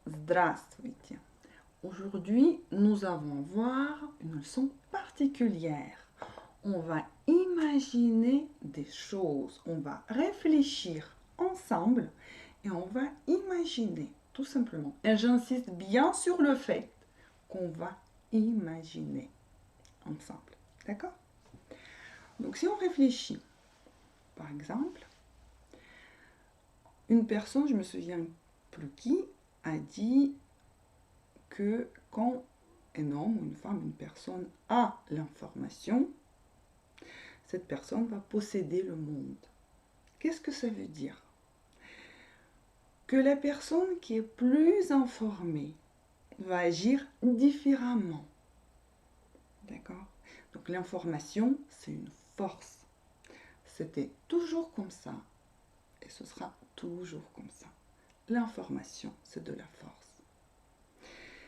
Здравствуйте. Aujourd'hui, nous allons voir une leçon particulière. On va imaginer des choses, on va réfléchir ensemble et on va imaginer tout simplement. Et j'insiste bien sur le fait qu'on va imaginer ensemble. D'accord? Donc si on réfléchit, par exemple, une personne, je me souviens plus qui, a dit que quand un homme ou une femme, une personne a l'information, cette personne va posséder le monde. Qu'est-ce que ça veut dire? Que la personne qui est plus informée va agir différemment. D'accord? Donc l'information, c'est une force. C'était toujours comme ça et ce sera toujours comme ça. L'information, c'est de la force.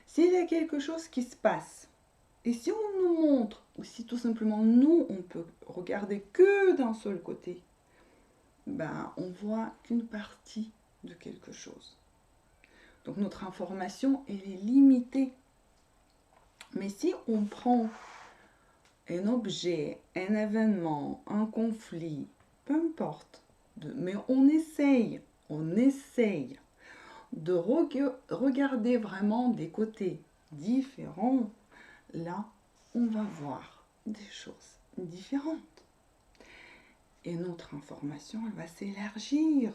S'il y a quelque chose qui se passe, et si on nous montre, ou si tout simplement nous, on peut regarder que d'un seul côté, ben, on voit qu'une partie de quelque chose. Donc notre information, elle est limitée. Mais si on prend un objet, un événement, un conflit, peu importe, mais on essaye de regarder vraiment des côtés différents, là, on va voir des choses différentes. Et notre information, elle va s'élargir.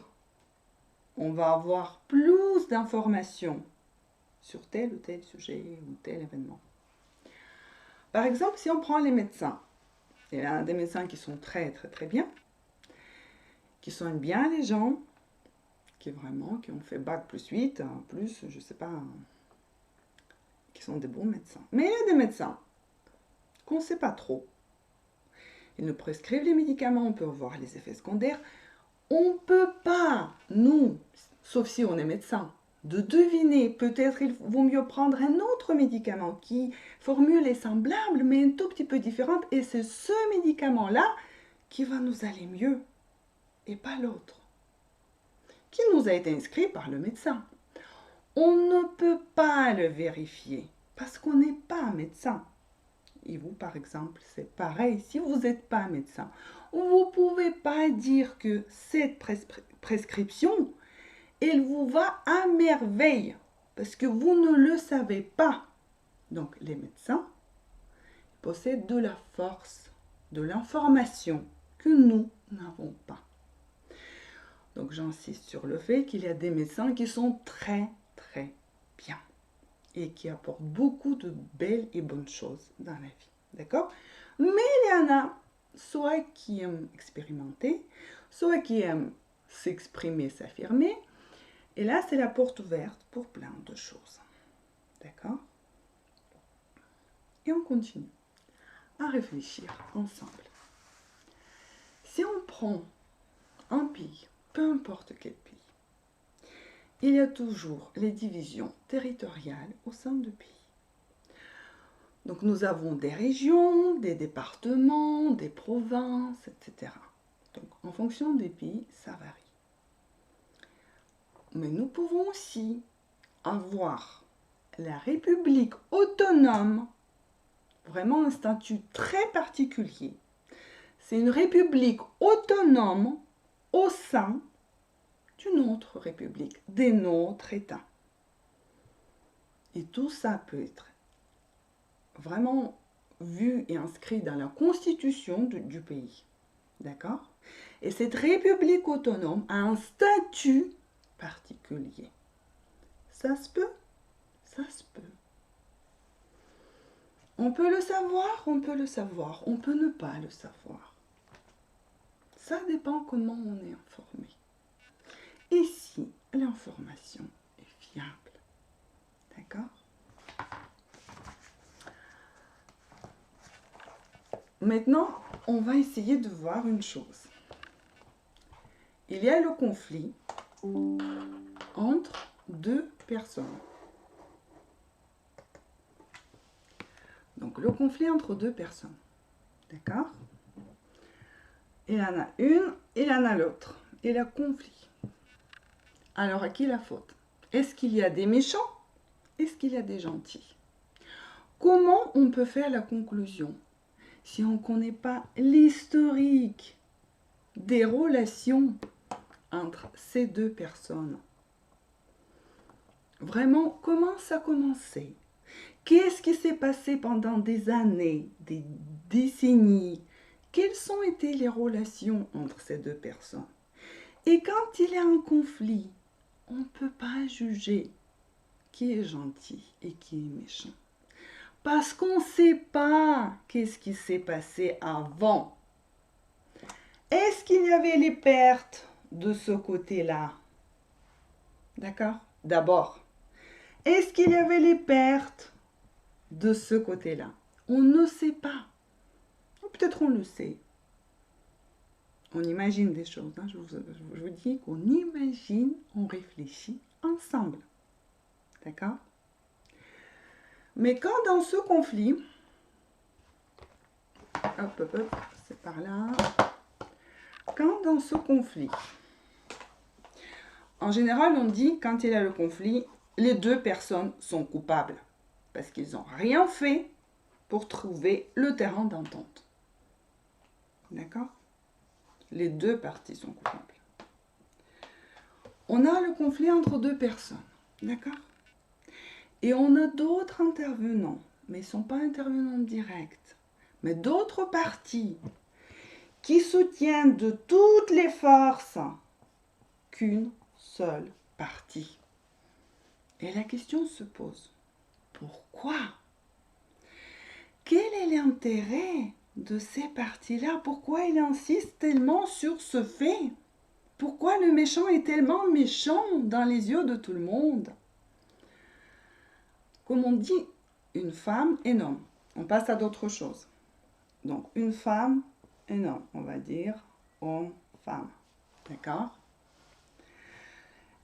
On va avoir plus d'informations sur tel ou tel sujet ou tel événement. Par exemple, si on prend les médecins, il y a des médecins qui sont très bien, qui soignent bien les gens, qui ont fait bac plus 8, plus, je sais pas, qui sont des bons médecins. Mais il y a des médecins qu'on ne sait pas trop. Ils nous prescrivent les médicaments, on peut voir les effets secondaires. On ne peut pas, nous, sauf si on est médecin, de deviner. Peut-être il vaut mieux prendre un autre médicament qui formule est semblable, mais un tout petit peu différente. Et c'est ce médicament-là qui va nous aller mieux et pas l'autre, qui nous a été inscrit par le médecin. On ne peut pas le vérifier parce qu'on n'est pas médecin. Et vous, par exemple, c'est pareil. Si vous n'êtes pas médecin, vous ne pouvez pas dire que cette prescription, elle vous va à merveille parce que vous ne le savez pas. Donc, les médecins possèdent de la force, de l'information que nous n'avons pas. Donc, j'insiste sur le fait qu'il y a des médecins qui sont très bien et qui apportent beaucoup de belles et bonnes choses dans la vie. D'accord? Mais il y en a soit qui aiment expérimenter, soit qui aiment s'exprimer, s'affirmer. Et là, c'est la porte ouverte pour plein de choses. D'accord? Et on continue à réfléchir ensemble. Si on prend un pays, peu importe quel pays, il y a toujours les divisions territoriales au sein du pays. Donc nous avons des régions, des départements, des provinces, etc. Donc en fonction des pays, ça varie. Mais nous pouvons aussi avoir la République autonome, vraiment un statut très particulier. C'est une république autonome au sein d'une autre république, d'un autre État. Et tout ça peut être vraiment vu et inscrit dans la constitution du pays. D'accord? Et cette république autonome a un statut particulier. Ça se peut? Ça se peut. On peut le savoir, on peut le savoir, on peut ne pas le savoir. Ça dépend comment on est informé. Et si l'information est fiable. D'accord? Maintenant, on va essayer de voir une chose. Il y a le conflit entre deux personnes. Donc, le conflit entre deux personnes. D'accord? Il y en a une, il y en a l'autre. Il y a conflit. Alors, à qui la faute? Est-ce qu'il y a des méchants? Est-ce qu'il y a des gentils? Comment on peut faire la conclusion si on ne connaît pas l'historique des relations entre ces deux personnes? Vraiment, comment ça a commencé? Qu'est-ce qui s'est passé pendant des années, des décennies? Quelles ont été les relations entre ces deux personnes? Et quand il y a un conflit, on ne peut pas juger qui est gentil et qui est méchant. Parce qu'on ne sait pas qu'est-ce qui s'est passé avant. Est-ce qu'il y avait les pertes de ce côté-là? D'accord? D'abord, est-ce qu'il y avait les pertes de ce côté-là? On ne sait pas. Ou peut-être on le sait. On imagine des choses. Hein? Je vous dis qu'on imagine, on réfléchit ensemble. D'accord? Mais quand dans ce conflit, c'est par là. Quand dans ce conflit, en général, on dit quand il y a le conflit, les deux personnes sont coupables parce qu'ils n'ont rien fait pour trouver le terrain d'entente. D'accord? Les deux parties sont coupables. On a le conflit entre deux personnes. D'accord? Et on a d'autres intervenants, mais ils ne sont pas intervenants directs, mais d'autres parties qui soutiennent de toutes les forces qu'une seule partie. Et la question se pose, pourquoi? Quel est l'intérêt de ces parties-là? Pourquoi il insiste tellement sur ce fait? Pourquoi le méchant est tellement méchant dans les yeux de tout le monde? Comme on dit, une femme, un homme. On passe à d'autres choses. Donc, une femme, un homme. On va dire homme, femme. D'accord?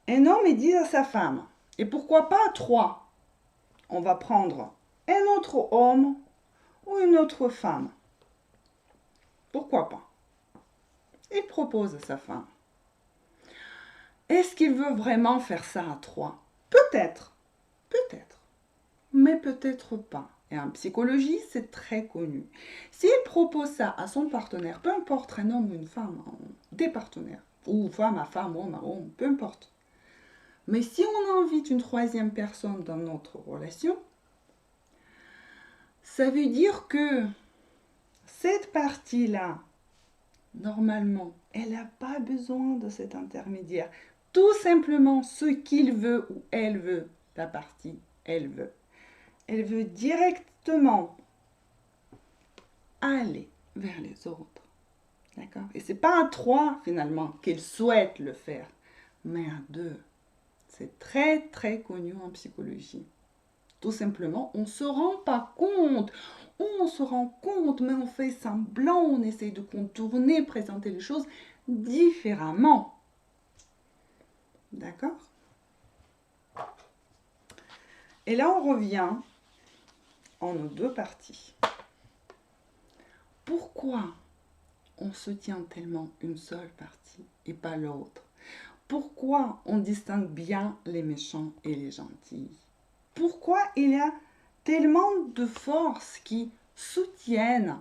Un homme, il dit à sa femme, et pourquoi pas trois? On va prendre un autre homme ou une autre femme. Pourquoi pas? Il propose à sa femme. Est-ce qu'il veut vraiment faire ça à trois? Peut-être, peut-être, mais peut-être pas. Et en psychologie, c'est très connu. S'il propose ça à son partenaire, peu importe un homme ou une femme, des partenaires, ou femme à femme, homme à homme, peu importe. Mais si on invite une troisième personne dans notre relation, ça veut dire que cette partie-là, normalement, elle n'a pas besoin de cet intermédiaire. Tout simplement ce qu'il veut ou elle veut, la partie, elle veut. Elle veut directement aller vers les autres. D'accord? Et ce n'est pas à trois, finalement, qu'elle souhaite le faire, mais à deux. C'est très, très connu en psychologie. Tout simplement, on ne se rend pas compte. On se rend compte, mais on fait semblant, on essaye de contourner, présenter les choses différemment. D'accord? Et là, on revient en nos deux parties. Pourquoi on soutient tellement une seule partie et pas l'autre? Pourquoi on distingue bien les méchants et les gentils? Pourquoi il y a tellement de forces qui soutiennent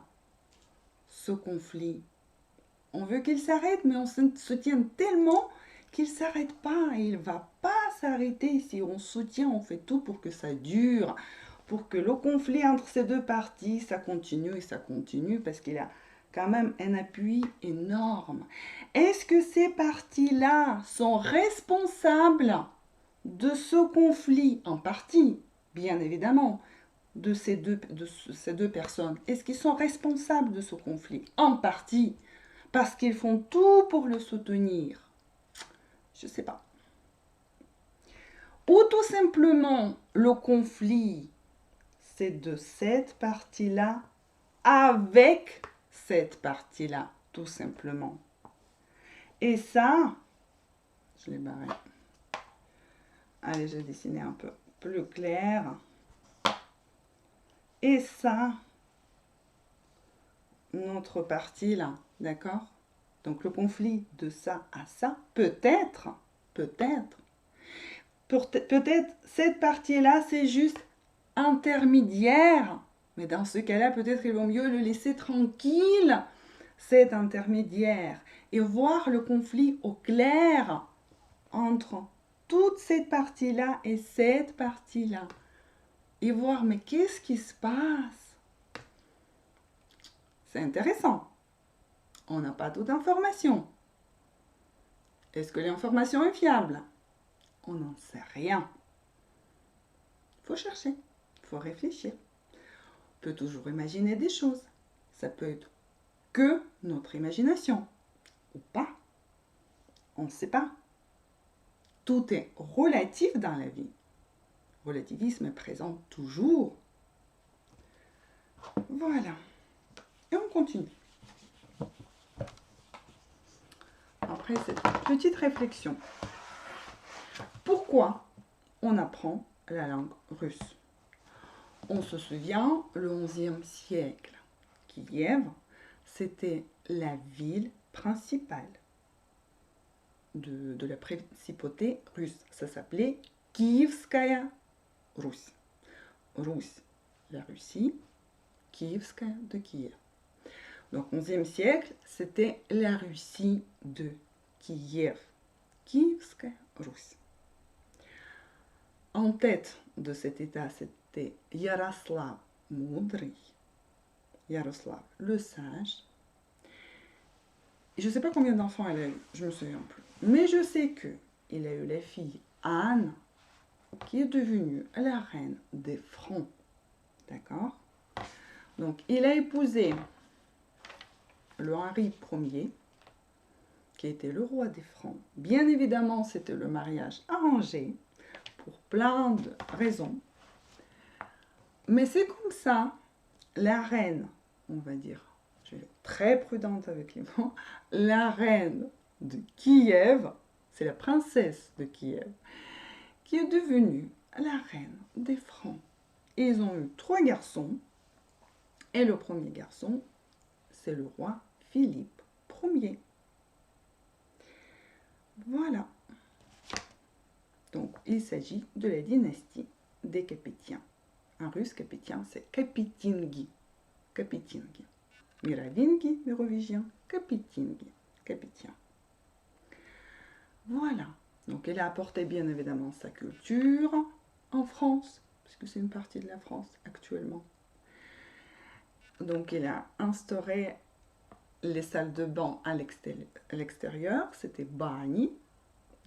ce conflit? On veut qu'il s'arrête, mais on soutient tellement qu'il ne s'arrête pas. Et il ne va pas s'arrêter si on soutient, on fait tout pour que ça dure, pour que le conflit entre ces deux parties, ça continue et ça continue, parce qu'il y a quand même un appui énorme. Est-ce que ces parties-là sont responsables de ce conflit? En partie, bien évidemment, de ces deux personnes. Est-ce qu'ils sont responsables de ce conflit? En partie, parce qu'ils font tout pour le soutenir. Je ne sais pas. Ou tout simplement, le conflit, c'est de cette partie-là avec cette partie-là, tout simplement. Et ça, je l'ai barré. Allez, je vais dessiner un peu plus clair. Et ça, notre partie là, d'accord? Donc le conflit de ça à ça, peut-être, peut-être cette partie-là, c'est juste intermédiaire. Mais dans ce cas-là, peut-être qu'il vaut mieux le laisser tranquille, cet intermédiaire, et voir le conflit au clair entre toute cette partie-là et cette partie-là. Et voir, mais qu'est-ce qui se passe? C'est intéressant. On n'a pas toute information. Est-ce que l'information est fiable? On n'en sait rien. Il faut chercher, il faut réfléchir. On peut toujours imaginer des choses. Ça peut être que notre imagination ou pas. On ne sait pas. Tout est relatif dans la vie. Le relativisme est présent toujours. Voilà. Et on continue. Après cette petite réflexion. Pourquoi on apprend la langue russe? On se souvient, le XIe siècle, Kiev, c'était la ville principale de la principauté russe. Ça s'appelait Kievskaya Ruсь. Russe, la Russie, Kievskaya de Kiev. Donc, au XIe siècle, c'était la Russie de Kiev. Kievskaya Ruсь. En tête de cet état, c'était Yaroslav Moudry, Yaroslav le sage. Et je ne sais pas combien d'enfants elle a eu, je ne me souviens plus. Mais je sais qu'il a eu la fille Anne, qui est devenue la reine des Francs. D'accord? Donc, il a épousé le Henri Ier, qui était le roi des Francs. Bien évidemment, c'était le mariage arrangé, pour plein de raisons. Mais c'est comme ça, la reine, on va dire, je vais être très prudente avec les mots, la reine de Kiev, c'est la princesse de Kiev, qui est devenue la reine des Francs. Et ils ont eu 3 garçons, et le premier garçon, c'est le roi Philippe Ier. Voilà. Donc, il s'agit de la dynastie des Capétiens. En russe, Capétien, c'est Kapétingi. Kapétingi. Mérovingi, mérovingien, Kapétingi. Capétien. Voilà. Donc, il a apporté bien évidemment sa culture en France, puisque c'est une partie de la France actuellement. Donc, il a instauré les salles de bain à l'extérieur. C'était bani.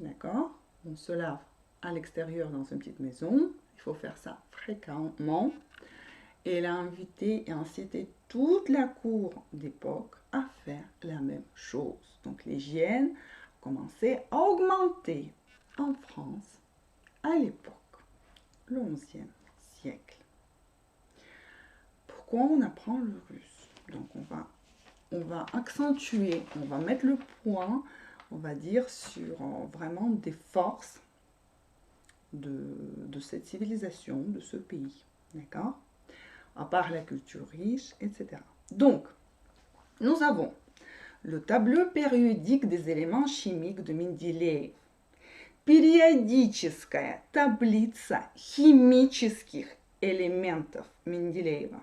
D'accord? On se lave à l'extérieur dans une petite maison. Il faut faire ça fréquemment. Et elle a invité et incité toute la cour d'époque à faire la même chose. Donc l'hygiène commençait à augmenter en France à l'époque, le XIe siècle. Pourquoi on apprend le russe? Donc on va accentuer, on va mettre le point, on va dire, sur vraiment des forces de cette civilisation, de ce pays. D'accord? À part la culture riche, etc. Donc, nous avons le tableau périodique des éléments chimiques de Менделеев. Периодическая таблица химических элементов Менделеева.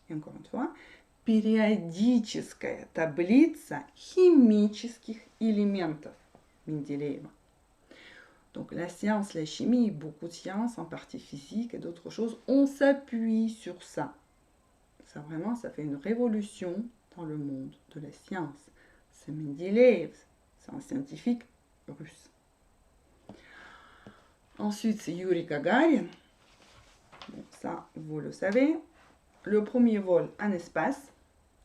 Et encore une fois, периодическая таблица химических элементов Менделеева. Donc la science, la chimie, beaucoup de sciences, en partie physique et d'autres choses, on s'appuie sur ça. Ça vraiment, ça fait une révolution dans le monde de la science. C'est Mendeleev, c'est un scientifique russe. Ensuite, c'est Yuri Gagarin. Bon, ça, vous le savez. Le premier vol en espace,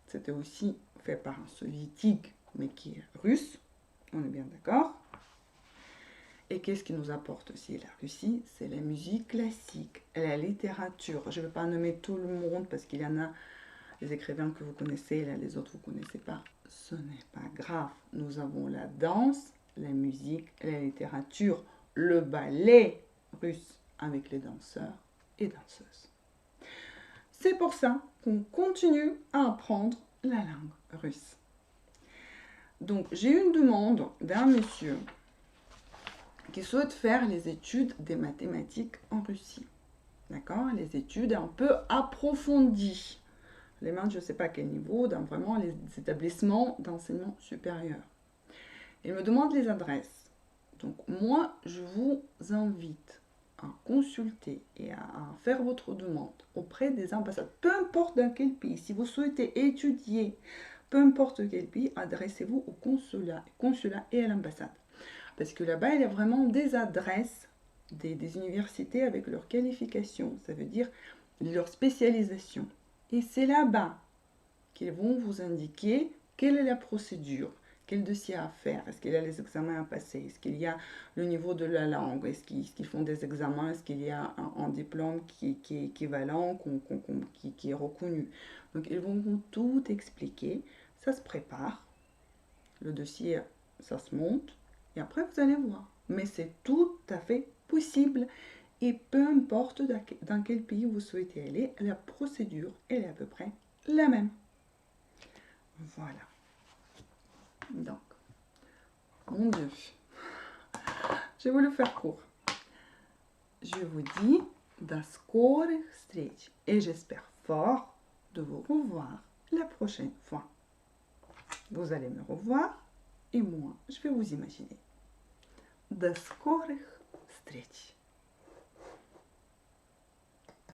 c'était aussi fait par un soviétique, mais qui est russe. On est bien d'accord. Et qu'est-ce qui nous apporte aussi la Russie? C'est la musique classique et la littérature. Je ne vais pas nommer tout le monde parce qu'il y en a des écrivains que vous connaissez, là, les autres vous ne connaissez pas. Ce n'est pas grave. Nous avons la danse, la musique et la littérature, le ballet russe avec les danseurs et danseuses. C'est pour ça qu'on continue à apprendre la langue russe. Donc, j'ai une demande d'un monsieur qui souhaitent faire les études des mathématiques en Russie. D'accord? Les études un peu approfondies. Les mains, je ne sais pas à quel niveau, dans vraiment les établissements d'enseignement supérieur. Ils me demandent les adresses. Donc moi, je vous invite à consulter et à faire votre demande auprès des ambassades, peu importe dans quel pays. Si vous souhaitez étudier, peu importe quel pays, adressez-vous au consulat et à l'ambassade. Parce que là-bas, il y a vraiment des adresses des universités avec leur qualification, ça veut dire leur spécialisation. Et c'est là-bas qu'ils vont vous indiquer quelle est la procédure, quel dossier à faire, est-ce qu'il y a les examens à passer, est-ce qu'il y a le niveau de la langue, est-ce qu'ils font des examens, est-ce qu'il y a un diplôme qui est équivalent, qui est reconnu. Donc ils vont vous tout expliquer, ça se prépare, le dossier, ça se monte, et après vous allez voir. Mais c'est tout à fait possible. Et peu importe dans quel pays vous souhaitez aller, la procédure, elle est à peu près la même. Voilà. Donc, mon Dieu, j'ai voulu faire court. Je vous dis до скорых встреч. Et j'espère fort de vous revoir la prochaine fois. Vous allez me revoir et moi, je vais vous imaginer. До скорых встреч.